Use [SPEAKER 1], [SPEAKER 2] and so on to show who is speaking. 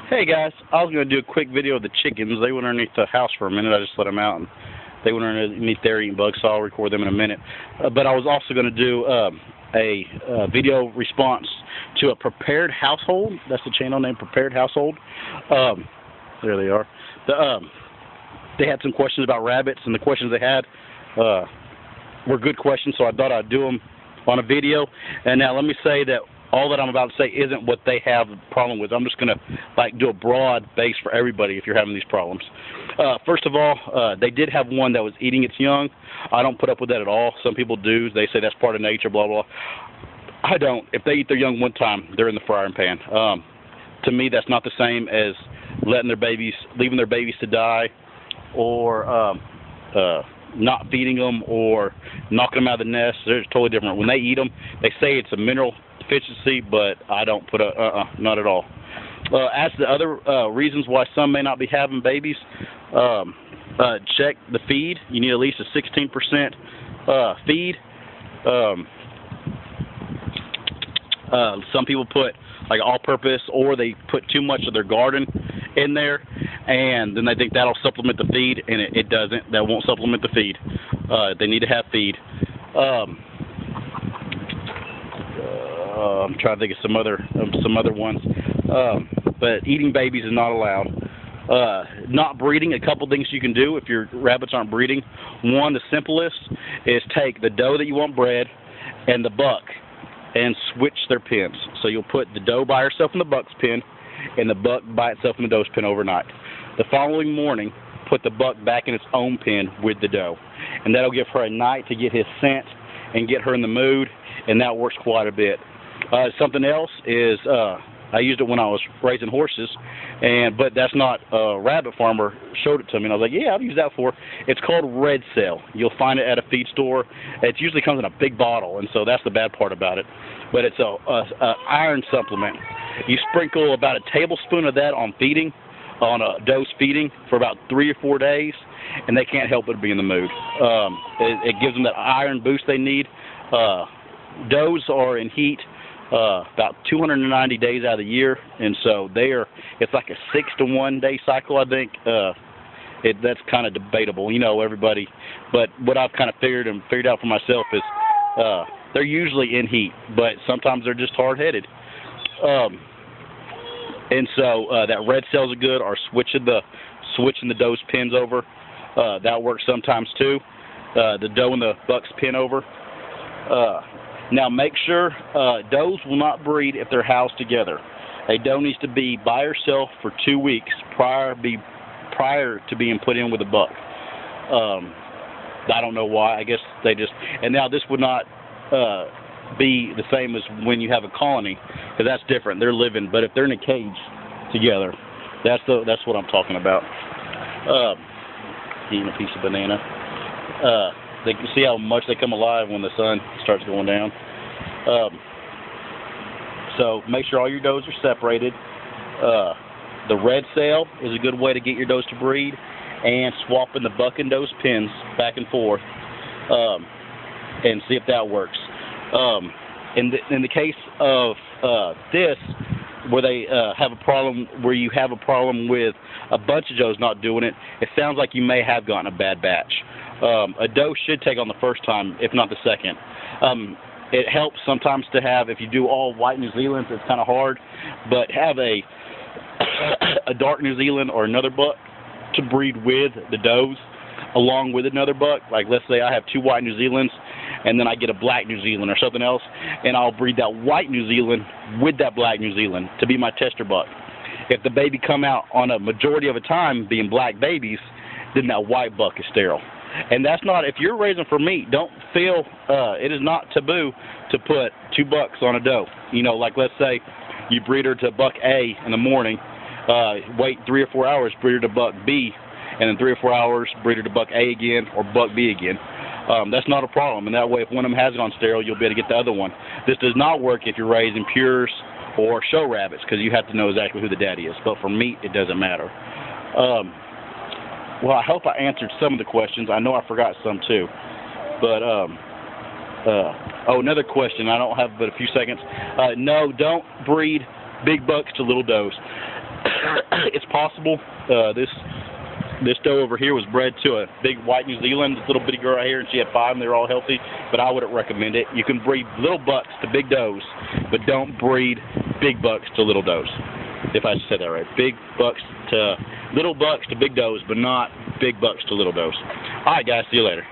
[SPEAKER 1] Hey guys, I was going to do a quick video of the chickens. They went underneath the house for a minute. I just let them out and they went underneath there eating bugs, so I'll record them in a minute. But I was also going to do a video response to a Prepared Household. That's the channel name, Prepared Household. There they are. They had some questions about rabbits, and the questions they had were good questions, so I thought I'd do them on a video. And now let me say that all that I'm about to say isn't what they have a problem with. I'm just going to do a broad base for everybody if you're having these problems. First of all, they did have one that was eating its young. I don't put up with that at all. Some people do. They say that's part of nature, blah, blah. I don't. If they eat their young one time, they're in the frying pan. To me, that's not the same as leaving their babies to die, or not feeding them, or knocking them out of the nest. They're totally different. When they eat them, they say it's a mineral deficiency, but I don't put not at all. As to the other reasons why some may not be having babies, check the feed. You need at least a 16% feed. Some people put like all-purpose, or they put too much of their garden in there, and then they think that'll supplement the feed, and it doesn't. That won't supplement the feed. They need to have feed. I'm trying to think of some other ones. But eating babies is not allowed. Not breeding, a couple things you can do if your rabbits aren't breeding. One, the simplest, is take the doe that you want bred and the buck and switch their pens. So you'll put the doe by herself in the buck's pen and the buck by itself in the doe's pen overnight. The following morning, put the buck back in its own pen with the doe. And that'll give her a night to get his scent and get her in the mood, and that works quite a bit. Something else is, I used it when I was raising horses, but that's not a rabbit farmer showed it to me, and I was like, yeah, I'll use that for. It's called Red Cell. You'll find it at a feed store. It usually comes in a big bottle, and so that's the bad part about it. But it's a iron supplement. You sprinkle about a tablespoon of that on a doe's feeding for about 3 or 4 days, and they can't help but be in the mood. It gives them that iron boost they need. Does are in heat about 290 days out of the year, and so it's like a 6 to 1 day cycle, I think. That's kind of debatable, everybody. But what I've kind of figured out for myself is they're usually in heat, but sometimes they're just hard-headed. And so that Red Cells are good, or switching the doe's pens over. That works sometimes too. The doe and the buck's pen over. Now make sure does will not breed if they're housed together. A doe needs to be by herself for 2 weeks prior to being put in with a buck. I don't know why. I guess they just. And now this would not be the same as when you have a colony, because that's different. They're living, but if they're in a cage together, that's what I'm talking about. Eating a piece of banana. They can see how much they come alive when the sun starts going down. So make sure all your does are separated. The Red Cell is a good way to get your does to breed, and swapping the buck and doe's pens back and forth, and see if that works. In the case of this, where they have a problem, where you have a problem with a bunch of does not doing it, it sounds like you may have gotten a bad batch. A doe should take on the first time, if not the second. It helps sometimes to have, if you do all white New Zealands, it's kind of hard, but have a dark New Zealand or another buck to breed with the does along with another buck. Like, let's say I have 2 white New Zealands, and then I get a black New Zealand or something else, and I'll breed that white New Zealand with that black New Zealand to be my tester buck. If the baby come out on a majority of the time being black babies, then that white buck is sterile. And that's not, if you're raising for meat, don't feel, it is not taboo to put 2 bucks on a doe. Like, let's say you breed her to buck A in the morning, wait 3 or 4 hours, breed her to buck B, and then 3 or 4 hours, breed her to buck A again or buck B again. That's not a problem, and that way if one of them has gone sterile, you'll be able to get the other one. This does not work if you're raising pures or show rabbits, because you have to know exactly who the daddy is. But for meat, it doesn't matter. Well, I hope I answered some of the questions. I know I forgot some too. But, another question. I don't have but a few seconds. No, don't breed big bucks to little does. It's possible. This doe over here was bred to a big white New Zealand, this little bitty girl right here, and she had 5 and they were all healthy, but I wouldn't recommend it. You can breed little bucks to big does, but don't breed big bucks to little does. If I said that right. Little bucks to big does, but not big bucks to little does. Alright guys, see you later.